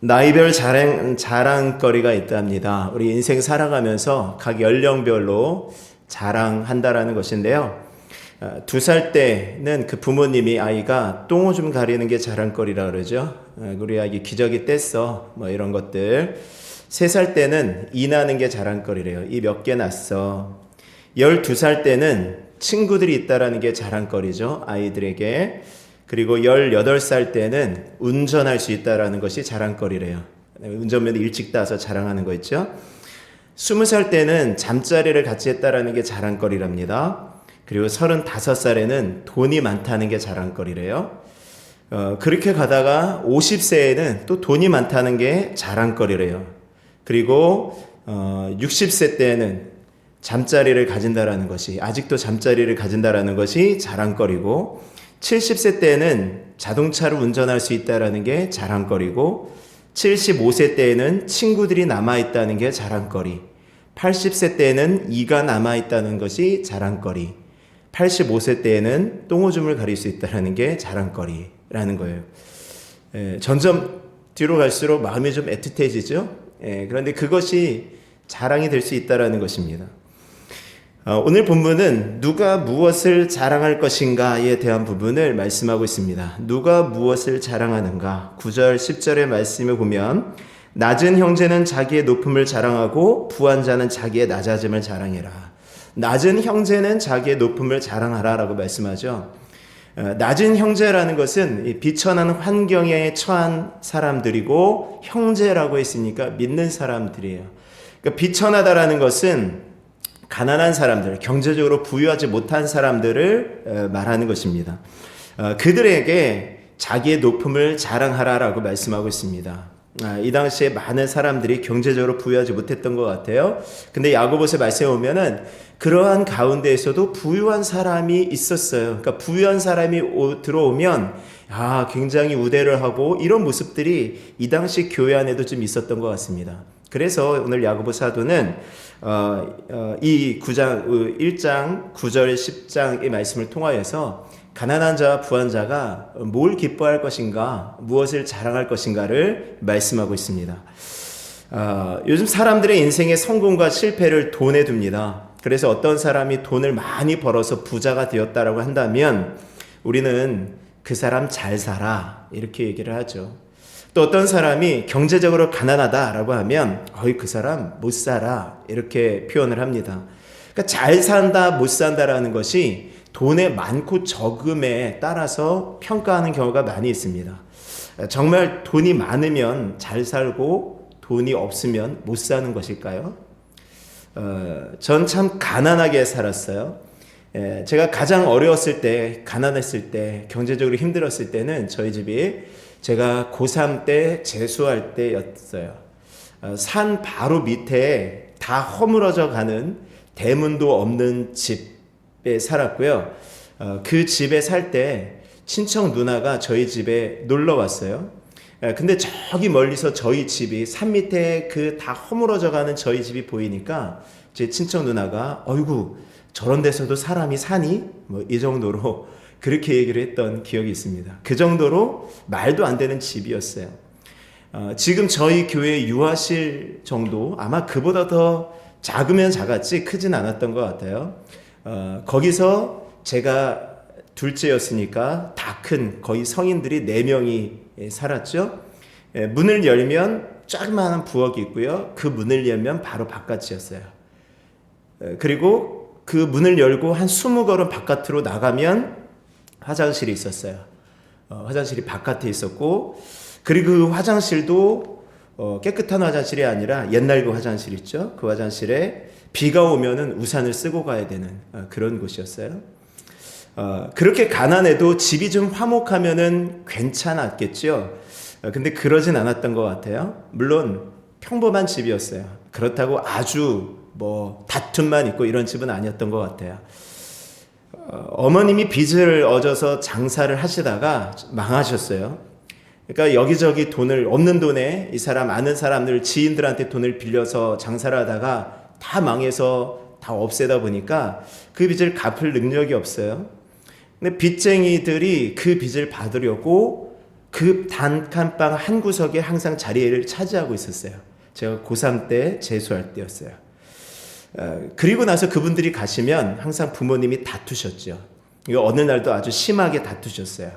나이별 자랑거리가 있답니다. 우리 인생 살아가면서 각 연령별로 자랑한다라는 것인데요. 2살 때는 그 부모님이 아이가 똥오줌 가리는 게 자랑거리라 그러죠. 우리 아기 기저귀 뗐어, 뭐 이런 것들. 3살 때는 이 나는 게 자랑거리래요. 이 몇 개 났어. 12살 때는 친구들이 있다라는 게 자랑거리죠, 아이들에게. 그리고 18살 때는 운전할 수 있다라는 것이 자랑거리래요. 운전면허 일찍 따서 자랑하는 거 있죠. 20살 때는 잠자리를 같이 했다라는 게 자랑거리랍니다. 그리고 35살에는 돈이 많다는 게 자랑거리래요. 그렇게 가다가 50세에는 또 돈이 많다는 게 자랑거리래요. 그리고 60세 때는 잠자리를 가진다라는 것이, 아직도 잠자리를 가진다라는 것이 자랑거리고, 70세 때는 자동차를 운전할 수 있다라는 게 자랑거리고, 75세 때에는 친구들이 남아있다는 게 자랑거리, 80세 때에는 이가 남아있다는 것이 자랑거리, 85세 때에는 똥오줌을 가릴 수 있다는 게 자랑거리라는 거예요. 점점 뒤로 갈수록 마음이 좀 애틋해지죠. 그런데 그것이 자랑이 될 수 있다는 것입니다. 오늘 본문은 누가 무엇을 자랑할 것인가에 대한 부분을 말씀하고 있습니다. 누가 무엇을 자랑하는가? 9절 10절의 말씀을 보면 낮은 형제는 자기의 높음을 자랑하고 부한 자는 자기의 낮아짐을 자랑해라. 낮은 형제는 자기의 높음을 자랑하라 라고 말씀하죠. 낮은 형제라는 것은 비천한 환경에 처한 사람들이고, 형제라고 했으니까 믿는 사람들이에요. 그러니까 비천하다라는 것은 가난한 사람들, 경제적으로 부유하지 못한 사람들을 말하는 것입니다. 그들에게 자기의 높음을 자랑하라라고 말씀하고 있습니다. 이 당시에 많은 사람들이 경제적으로 부유하지 못했던 것 같아요. 근데 야고보서 말씀에 보면은 그러한 가운데에서도 부유한 사람이 있었어요. 그러니까 부유한 사람이 들어오면 굉장히 우대를 하고, 이런 모습들이 이 당시 교회 안에도 좀 있었던 것 같습니다. 그래서 오늘 야고보 사도는 이 1장 9절 10장의 말씀을 통하여서 가난한 자와 부한 자가 뭘 기뻐할 것인가, 무엇을 자랑할 것인가를 말씀하고 있습니다. 요즘 사람들의 인생의 성공과 실패를 돈에 둡니다. 그래서 어떤 사람이 돈을 많이 벌어서 부자가 되었다라고 한다면 우리는 그 사람 잘 살아 이렇게 얘기를 하죠. 또 어떤 사람이 경제적으로 가난하다라고 하면 그 사람 못 살아 이렇게 표현을 합니다. 그러니까 잘 산다 못 산다라는 것이 돈의 많고 적음에 따라서 평가하는 경우가 많이 있습니다. 정말 돈이 많으면 잘 살고 돈이 없으면 못 사는 것일까요? 전 참 가난하게 살았어요. 제가 가장 어려웠을 때, 가난했을 때, 경제적으로 힘들었을 때는 저희 집이 제가 고3 때 재수할 때였어요. 산 바로 밑에 다 허물어져 가는 대문도 없는 집에 살았고요. 그 집에 살 때 친척 누나가 저희 집에 놀러 왔어요. 근데 저기 멀리서 저희 집이 산 밑에 그 다 허물어져 가는 저희 집이 보이니까 제 친척 누나가 어이구 저런 데서도 사람이 사니? 뭐 이 정도로 그렇게 얘기를 했던 기억이 있습니다. 그 정도로 말도 안 되는 집이었어요. 지금 저희 교회 유아실 정도, 아마 그보다 더 작으면 작았지 크진 않았던 것 같아요. 거기서 제가 둘째였으니까 다 큰 거의 성인들이 4명이 살았죠. 문을 열면 조그마한 부엌이 있고요. 그 문을 열면 바로 바깥이었어요. 그리고 그 문을 열고 한 20걸음 바깥으로 나가면 화장실이 있었어요. 화장실이 바깥에 있었고, 그리고 그 화장실도 깨끗한 화장실이 아니라 옛날 그 화장실 있죠. 그 화장실에 비가 오면은 우산을 쓰고 가야 되는 그런 곳이었어요. 그렇게 가난해도 집이 좀 화목하면은 괜찮았겠죠. 근데 그러진 않았던 것 같아요. 물론 평범한 집이었어요. 그렇다고 아주 다툼만 있고 이런 집은 아니었던 것 같아요. 어머님이 빚을 얻어서 장사를 하시다가 망하셨어요. 그러니까 여기저기 돈을, 없는 돈에 이 사람 아는 사람들 지인들한테 돈을 빌려서 장사를 하다가 다 망해서 다 없애다 보니까 그 빚을 갚을 능력이 없어요. 근데 빚쟁이들이 그 빚을 받으려고 그 단칸방 한 구석에 항상 자리를 차지하고 있었어요. 제가 고3 때 재수할 때였어요. 그리고 나서 그분들이 가시면 항상 부모님이 다투셨죠. 어느 날도 아주 심하게 다투셨어요.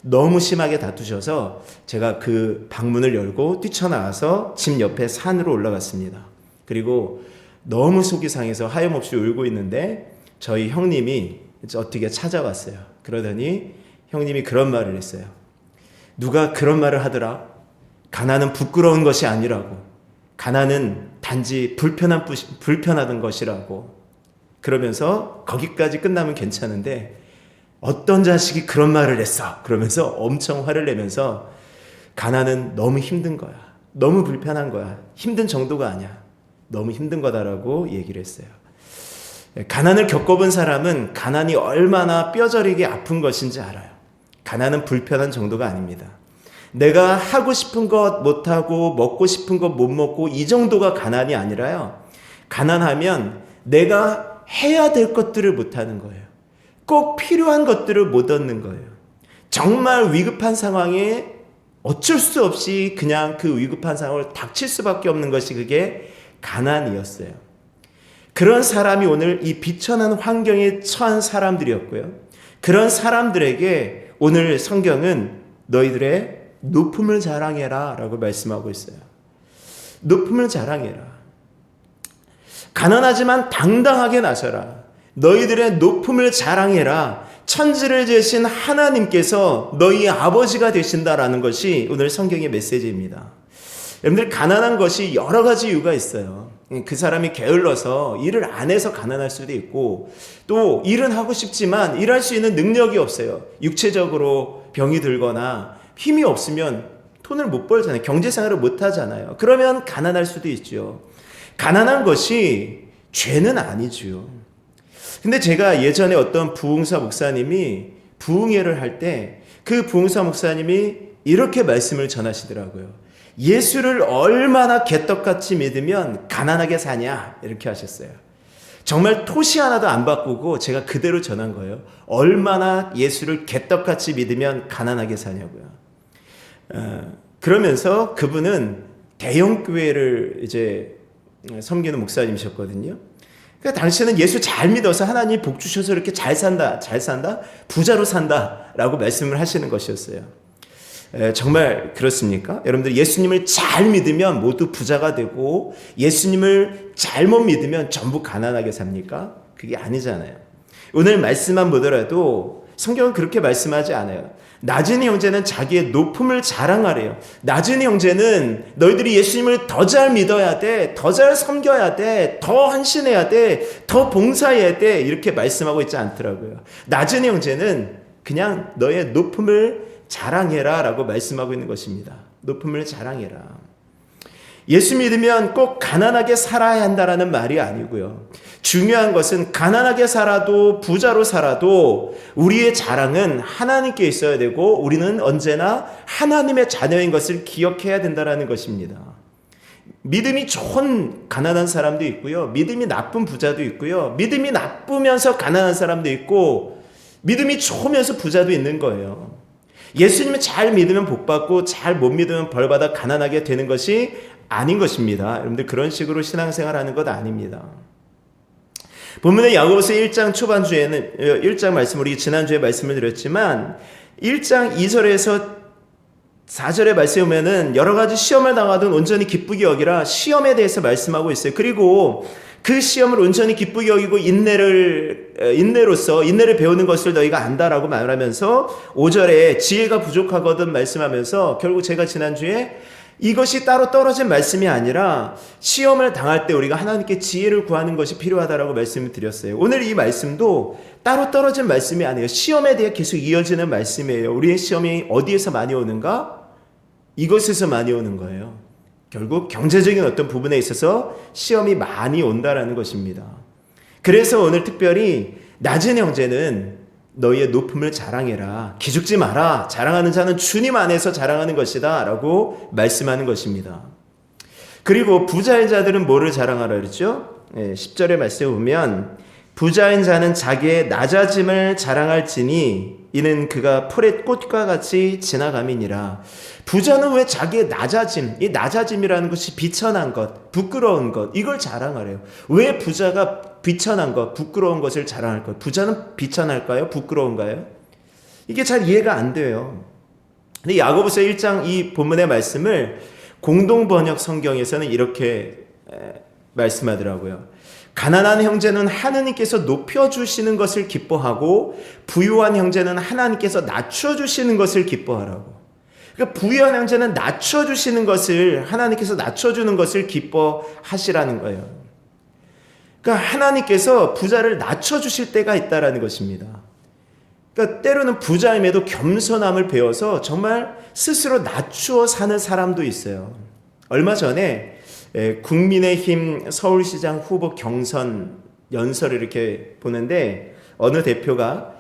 너무 심하게 다투셔서 제가 그 방문을 열고 뛰쳐나와서 집 옆에 산으로 올라갔습니다. 그리고 너무 속이 상해서 하염없이 울고 있는데 저희 형님이 어떻게 찾아왔어요. 그러더니 형님이 그런 말을 했어요. 누가 그런 말을 하더라. 가난은 부끄러운 것이 아니라고. 가난은 단지 불편하던 것이라고. 그러면서 거기까지 끝나면 괜찮은데 어떤 자식이 그런 말을 했어. 그러면서 엄청 화를 내면서 가난은 너무 힘든 거야. 너무 불편한 거야. 힘든 정도가 아니야. 너무 힘든 거다라고 얘기를 했어요. 가난을 겪어본 사람은 가난이 얼마나 뼈저리게 아픈 것인지 알아요. 가난은 불편한 정도가 아닙니다. 내가 하고 싶은 것 못하고 먹고 싶은 것 못 먹고 이 정도가 가난이 아니라요. 가난하면 내가 해야 될 것들을 못하는 거예요. 꼭 필요한 것들을 못 얻는 거예요. 정말 위급한 상황에 어쩔 수 없이 그냥 그 위급한 상황을 닥칠 수밖에 없는 것이 그게 가난이었어요. 그런 사람이 오늘 이 비천한 환경에 처한 사람들이었고요. 그런 사람들에게 오늘 성경은 너희들의 높음을 자랑해라 라고 말씀하고 있어요. 높음을 자랑해라. 가난하지만 당당하게 나서라. 너희들의 높음을 자랑해라. 천지를 지으신 하나님께서 너희 아버지가 되신다라는 것이 오늘 성경의 메시지입니다. 여러분들 가난한 것이 여러 가지 이유가 있어요. 그 사람이 게을러서 일을 안 해서 가난할 수도 있고 또 일은 하고 싶지만 일할 수 있는 능력이 없어요. 육체적으로 병이 들거나 힘이 없으면 돈을 못 벌잖아요. 경제생활을 못 하잖아요. 그러면 가난할 수도 있죠. 가난한 것이 죄는 아니죠. 근데 제가 예전에 어떤 부흥사 목사님이 부흥회를 할 때 그 부흥사 목사님이 이렇게 말씀을 전하시더라고요. 예수를 얼마나 개떡같이 믿으면 가난하게 사냐 이렇게 하셨어요. 정말 토시 하나도 안 바꾸고 제가 그대로 전한 거예요. 얼마나 예수를 개떡같이 믿으면 가난하게 사냐고요. 그러면서 그분은 대형교회를 이제 섬기는 목사님이셨거든요. 그러니까 당신은 예수 잘 믿어서 하나님 복 주셔서 이렇게 잘 산다, 부자로 산다라고 말씀을 하시는 것이었어요. 정말 그렇습니까? 여러분들 예수님을 잘 믿으면 모두 부자가 되고 예수님을 잘못 믿으면 전부 가난하게 삽니까? 그게 아니잖아요. 오늘 말씀만 보더라도 성경은 그렇게 말씀하지 않아요. 나진이 형제는 자기의 높음을 자랑하래요. 나진이 형제는 너희들이 예수님을 더 잘 믿어야 돼, 더 잘 섬겨야 돼, 더 헌신해야 돼, 더 봉사해야 돼 이렇게 말씀하고 있지 않더라고요. 나진이 형제는 그냥 너의 높음을 자랑해라 라고 말씀하고 있는 것입니다. 높음을 자랑해라. 예수 믿으면 꼭 가난하게 살아야 한다라는 말이 아니고요. 중요한 것은 가난하게 살아도 부자로 살아도 우리의 자랑은 하나님께 있어야 되고 우리는 언제나 하나님의 자녀인 것을 기억해야 된다는 것입니다. 믿음이 좋은 가난한 사람도 있고요. 믿음이 나쁜 부자도 있고요. 믿음이 나쁘면서 가난한 사람도 있고 믿음이 좋으면서 부자도 있는 거예요. 예수님을 잘 믿으면 복받고 잘 못 믿으면 벌받아 가난하게 되는 것이 아닌 것입니다. 여러분들 그런 식으로 신앙생활하는 것 아닙니다. 본문의 야고보서 1장 초반주에는 1장 말씀 우리 지난주에 말씀을 드렸지만 1장 2절에서 4절의 말씀에 보면은 여러 가지 시험을 당하든 온전히 기쁘게 여기라 시험에 대해서 말씀하고 있어요. 그리고 그 시험을 온전히 기쁘게 여기고 인내를 배우는 것을 너희가 안다라고 말하면서 5절에 지혜가 부족하거든 말씀하면서 결국 제가 지난주에 이것이 따로 떨어진 말씀이 아니라 시험을 당할 때 우리가 하나님께 지혜를 구하는 것이 필요하다라고 말씀을 드렸어요. 오늘 이 말씀도 따로 떨어진 말씀이 아니에요. 시험에 대해 계속 이어지는 말씀이에요. 우리의 시험이 어디에서 많이 오는가? 이것에서 많이 오는 거예요. 결국 경제적인 어떤 부분에 있어서 시험이 많이 온다라는 것입니다. 그래서 오늘 특별히 낮은 형제는 너희의 높음을 자랑해라. 기죽지 마라. 자랑하는 자는 주님 안에서 자랑하는 것이다 라고 말씀하는 것입니다. 그리고 부자인 자들은 뭐를 자랑하라 그랬죠? 10절의 말씀에 보면 부자인 자는 자기의 낮아짐을 자랑할지니 이는 그가 풀의 꽃과 같이 지나감이니라. 부자는 왜 자기의 낮아짐, 이 낮아짐이라는 것이 비천한 것, 부끄러운 것, 이걸 자랑하래요. 왜 부자가 비천한 것, 부끄러운 것을 자랑할 것? 부자는 비천할까요? 부끄러운가요? 이게 잘 이해가 안 돼요. 근데 야고보서 1장 이 본문의 말씀을 공동번역 성경에서는 이렇게 말씀하더라고요. 가난한 형제는 하나님께서 높여주시는 것을 기뻐하고 부유한 형제는 하나님께서 낮춰주시는 것을 기뻐하라고. 그러니까 부유한 형제는 낮춰주시는 것을, 하나님께서 낮춰주는 것을 기뻐하시라는 거예요. 그러니까 하나님께서 부자를 낮춰주실 때가 있다라는 것입니다. 그러니까 때로는 부자임에도 겸손함을 배워서 정말 스스로 낮추어 사는 사람도 있어요. 얼마 전에 국민의힘 서울시장 후보 경선 연설을 이렇게 보는데 어느 대표가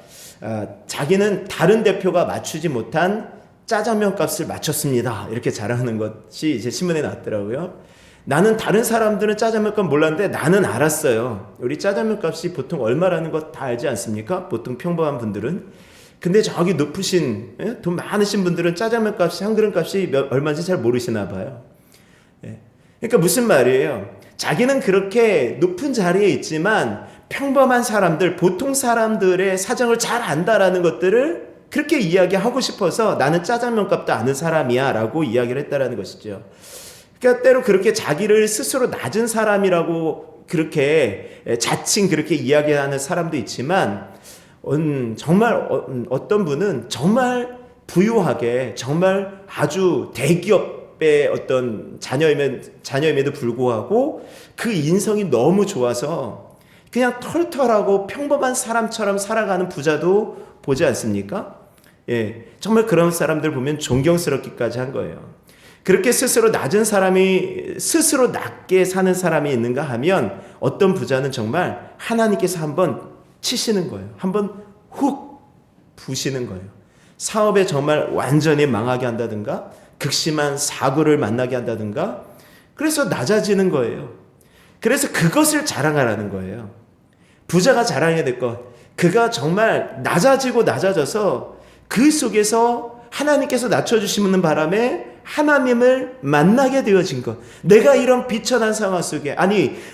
자기는 다른 대표가 맞추지 못한 짜장면 값을 맞췄습니다. 이렇게 자랑하는 것이 이제 신문에 났더라고요. 나는 다른 사람들은 짜장면 값 몰랐는데 나는 알았어요. 우리 짜장면 값이 보통 얼마라는 거 다 알지 않습니까? 보통 평범한 분들은. 근데 저기 높으신 돈 많으신 분들은 짜장면 값이 한 그릇 값이 얼마인지 잘 모르시나 봐요. 그러니까 무슨 말이에요? 자기는 그렇게 높은 자리에 있지만 평범한 사람들, 보통 사람들의 사정을 잘 안다라는 것들을 그렇게 이야기하고 싶어서 나는 짜장면 값도 아는 사람이야 라고 이야기를 했다라는 것이죠. 그러니까 때로 그렇게 자기를 스스로 낮은 사람이라고 그렇게 자칭 그렇게 이야기하는 사람도 있지만 정말 어떤 분은 정말 부유하게 정말 아주 대기업의 어떤 자녀임에도 불구하고 그 인성이 너무 좋아서 그냥 털털하고 평범한 사람처럼 살아가는 부자도 보지 않습니까? 정말 그런 사람들 보면 존경스럽기까지 한 거예요. 그렇게 스스로 낮은 사람이 스스로 낮게 사는 사람이 있는가 하면 어떤 부자는 정말 하나님께서 한번 치시는 거예요. 한번 훅 부시는 거예요. 사업에 정말 완전히 망하게 한다든가 극심한 사고를 만나게 한다든가 그래서 낮아지는 거예요. 그래서 그것을 자랑하라는 거예요. 부자가 자랑해야 될 것. 그가 정말 낮아지고 낮아져서 그 속에서 하나님께서 낮춰주시는 바람에 하나님을 만나게 되어진 것. 내가 이런 비천한 상황 속에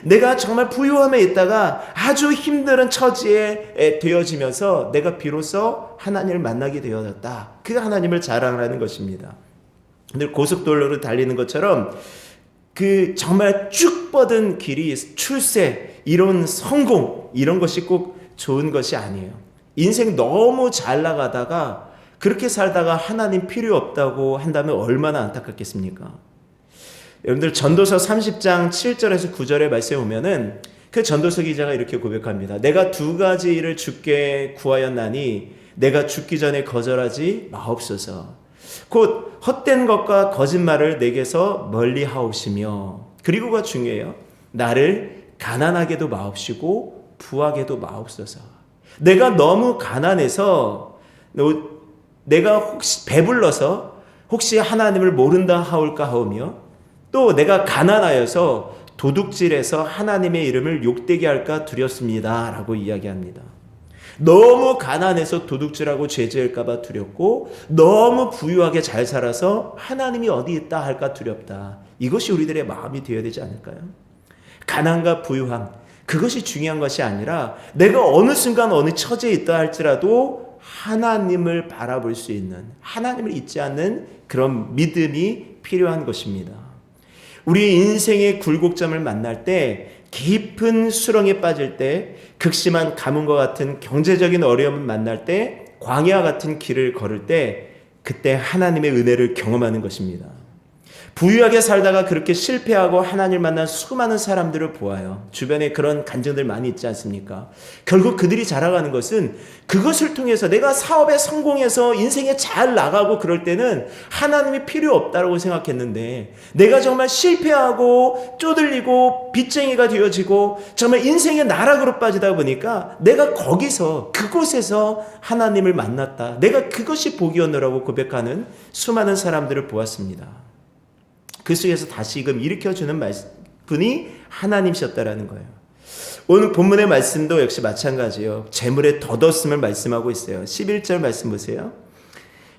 내가 정말 부유함에 있다가 아주 힘든 처지에 되어지면서 내가 비로소 하나님을 만나게 되어졌다. 그 하나님을 자랑하는 것입니다. 근데 고속도로를 달리는 것처럼 그 정말 쭉 뻗은 길이 출세, 이런 성공, 이런 것이 꼭 좋은 것이 아니에요. 인생 너무 잘 나가다가 그렇게 살다가 하나님 필요 없다고 한다면 얼마나 안타깝겠습니까? 여러분들 전도서 30장 7절에서 9절의 말씀에 보면은 그 전도서 기자가 이렇게 고백합니다. 내가 두 가지 일을 주께 구하였나니 내가 죽기 전에 거절하지 마옵소서. 곧 헛된 것과 거짓말을 내게서 멀리 하옵시며, 그리고가 중요해요. 나를 가난하게도 마옵시고 부하게도 마옵소서. 내가 너무 가난해서 내가 혹시 배불러서 혹시 하나님을 모른다 하올까 하오며, 또 내가 가난하여서 도둑질해서 하나님의 이름을 욕되게 할까 두렵습니다 라고 이야기합니다. 너무 가난해서 도둑질하고 죄지을까 봐 두렵고, 너무 부유하게 잘 살아서 하나님이 어디 있다 할까 두렵다. 이것이 우리들의 마음이 되어야 되지 않을까요? 가난과 부유함, 그것이 중요한 것이 아니라 내가 어느 순간 어느 처지에 있다 할지라도 하나님을 바라볼 수 있는, 하나님을 잊지 않는 그런 믿음이 필요한 것입니다. 우리 인생의 굴곡점을 만날 때, 깊은 수렁에 빠질 때, 극심한 가뭄과 같은 경제적인 어려움을 만날 때, 광야 같은 길을 걸을 때, 그때 하나님의 은혜를 경험하는 것입니다. 부유하게 살다가 그렇게 실패하고 하나님을 만난 수많은 사람들을 보아요. 주변에 그런 간증들 많이 있지 않습니까? 결국 그들이 자랑하는 것은 그것을 통해서 내가 사업에 성공해서 인생에 잘 나가고 그럴 때는 하나님이 필요 없다고 생각했는데, 내가 정말 실패하고 쪼들리고 빚쟁이가 되어지고 정말 인생의 나락으로 빠지다 보니까 내가 그곳에서 하나님을 만났다. 내가 그것이 복이었노라고 고백하는 수많은 사람들을 보았습니다. 그 속에서 다시금 일으켜주는 분이 하나님이셨다라는 거예요. 오늘 본문의 말씀도 역시 마찬가지예요. 재물의 덧없음을 말씀하고 있어요. 11절 말씀 보세요.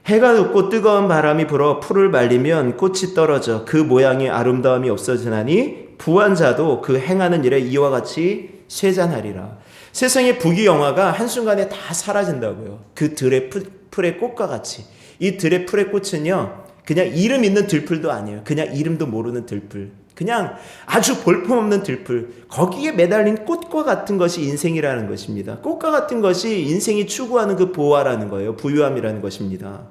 해가 높고 뜨거운 바람이 불어 풀을 말리면 꽃이 떨어져 그 모양의 아름다움이 없어지나니 부한 자도 그 행하는 일에 이와 같이 쇠잔하리라. 세상의 부귀영화가 한순간에 다 사라진다고요. 그 들의 풀의 꽃과 같이. 이 들의 풀의 꽃은요, 그냥 이름 있는 들풀도 아니에요. 그냥 이름도 모르는 들풀. 그냥 아주 볼품없는 들풀. 거기에 매달린 꽃과 같은 것이 인생이라는 것입니다. 꽃과 같은 것이 인생이 추구하는 그 보화라는 거예요. 부유함이라는 것입니다.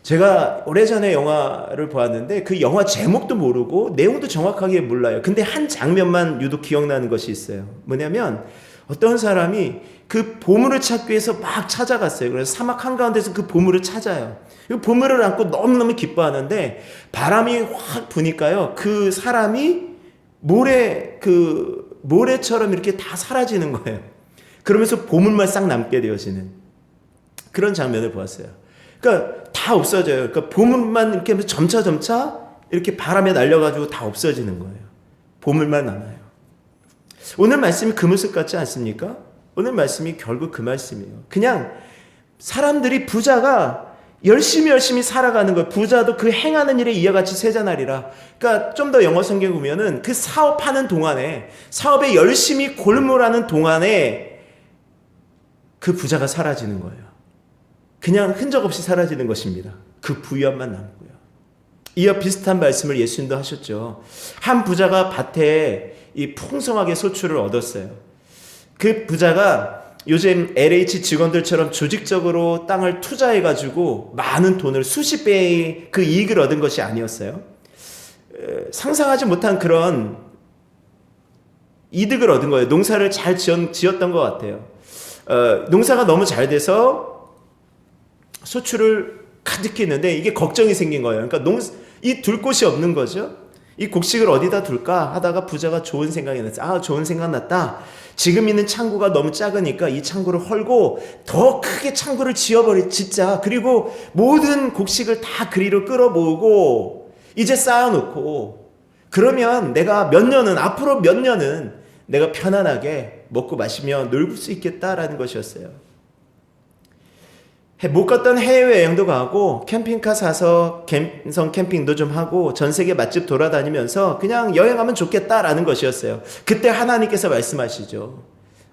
제가 오래전에 영화를 보았는데 그 영화 제목도 모르고 내용도 정확하게 몰라요. 근데 한 장면만 유독 기억나는 것이 있어요. 뭐냐면 어떤 사람이 그 보물을 찾기 위해서 막 찾아갔어요. 그래서 사막 한가운데서 그 보물을 찾아요. 그 보물을 안고 너무너무 기뻐하는데 바람이 확 부니까요. 그 사람이 모래처럼 이렇게 다 사라지는 거예요. 그러면서 보물만 싹 남게 되어지는 그런 장면을 보았어요. 그러니까 다 없어져요. 그러니까 보물만 이렇게 하면서 점차 이렇게 바람에 날려가지고 다 없어지는 거예요. 보물만 남아요. 오늘 말씀이 그 모습 같지 않습니까? 오늘 말씀이 결국 그 말씀이에요. 그냥 사람들이 부자가 열심히 살아가는 거예요. 부자도 그 행하는 일에 이와 같이 쇠잔하리라. 그러니까 좀 더 영어 성경 보면은 그 사업하는 동안에 사업에 열심히 골몰하는 동안에 그 부자가 사라지는 거예요. 그냥 흔적 없이 사라지는 것입니다. 그 부유함만 남고요. 이와 비슷한 말씀을 예수님도 하셨죠. 한 부자가 밭에 이 풍성하게 소출을 얻었어요. 그 부자가 요즘 LH 직원들처럼 조직적으로 땅을 투자해가지고 많은 돈을 수십 배의 그 이익을 얻은 것이 아니었어요. 상상하지 못한 그런 이득을 얻은 거예요. 농사를 잘 지었던 것 같아요. 농사가 너무 잘 돼서 소출을 가득히 했는데 이게 걱정이 생긴 거예요. 그러니까 이 둘 곳이 없는 거죠. 이 곡식을 어디다 둘까 하다가 부자가 좋은 생각이 났어요. 좋은 생각 났다. 지금 있는 창고가 너무 작으니까 이 창고를 헐고 더 크게 창고를 짓자. 그리고 모든 곡식을 다 그리로 끌어모으고 이제 쌓아놓고 그러면 내가 앞으로 몇 년은 내가 편안하게 먹고 마시며 놀 수 있겠다라는 것이었어요. 못 갔던 해외여행도 가고 캠핑카 사서 갬성 캠핑도 좀 하고 전 세계 맛집 돌아다니면서 그냥 여행하면 좋겠다라는 것이었어요. 그때 하나님께서 말씀하시죠.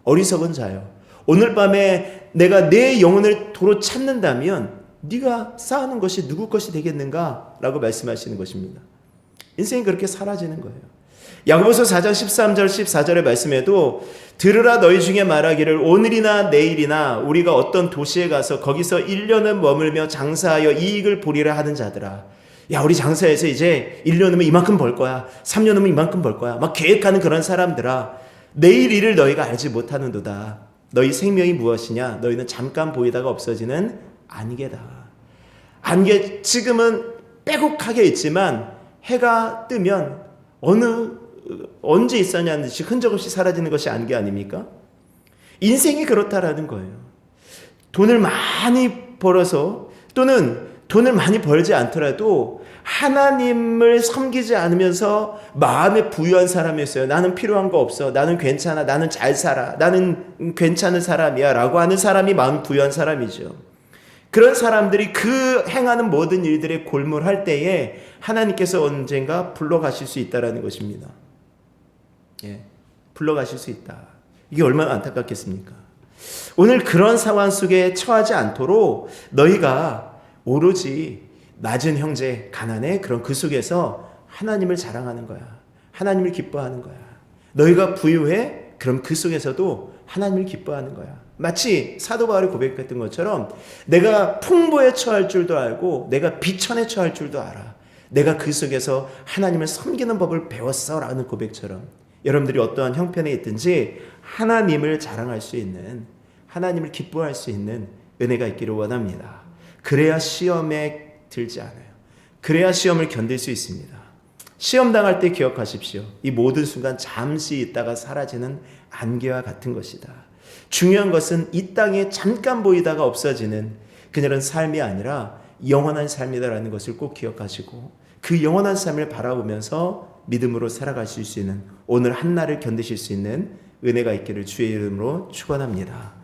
어리석은 자요. 오늘 밤에 내가 내 영혼을 도로 찾는다면 네가 쌓아놓은 것이 누구 것이 되겠는가? 라고 말씀하시는 것입니다. 인생이 그렇게 사라지는 거예요. 야고보서 4장 13절 14절의 말씀에도 들으라 너희 중에 말하기를 오늘이나 내일이나 우리가 어떤 도시에 가서 거기서 1년은 머물며 장사하여 이익을 보리라 하는 자들아. 야, 우리 장사해서 이제 1년 후면 이만큼 벌 거야. 3년 후면 이만큼 벌 거야. 막 계획하는 그런 사람들아. 내일 일을 너희가 알지 못하는도다. 너희 생명이 무엇이냐? 너희는 잠깐 보이다가 없어지는 안개다. 안개 지금은 빼곡하게 있지만 해가 뜨면 언제 있었냐는 듯이 흔적 없이 사라지는 것이 안개 아닙니까? 인생이 그렇다라는 거예요. 돈을 많이 벌어서 또는 돈을 많이 벌지 않더라도 하나님을 섬기지 않으면서 마음에 부유한 사람이었어요. 나는 필요한 거 없어. 나는 괜찮아. 나는 잘 살아. 나는 괜찮은 사람이야. 라고 하는 사람이 마음 부유한 사람이죠. 그런 사람들이 그 행하는 모든 일들에 골몰할 때에 하나님께서 언젠가 불러가실 수 있다는 것입니다. 불러가실 수 있다. 이게 얼마나 안타깝겠습니까? 오늘 그런 상황 속에 처하지 않도록 너희가 오로지 낮은 형제, 가난해 그런 그 속에서 하나님을 자랑하는 거야. 하나님을 기뻐하는 거야. 너희가 부유해? 그럼 그 속에서도 하나님을 기뻐하는 거야. 마치 사도 바울이 고백했던 것처럼 내가 풍부에 처할 줄도 알고 내가 비천에 처할 줄도 알아. 내가 그 속에서 하나님을 섬기는 법을 배웠어 라는 고백처럼 여러분들이 어떠한 형편에 있든지 하나님을 자랑할 수 있는, 하나님을 기뻐할 수 있는 은혜가 있기를 원합니다. 그래야 시험에 들지 않아요. 그래야 시험을 견딜 수 있습니다. 시험 당할 때 기억하십시오. 이 모든 순간 잠시 있다가 사라지는 안개와 같은 것이다. 중요한 것은 이 땅에 잠깐 보이다가 없어지는 그녀는 삶이 아니라 영원한 삶이다라는 것을 꼭 기억하시고 그 영원한 삶을 바라보면서 믿음으로 살아가실 수 있는 오늘 한날을 견디실 수 있는 은혜가 있기를 주의 이름으로 축원합니다.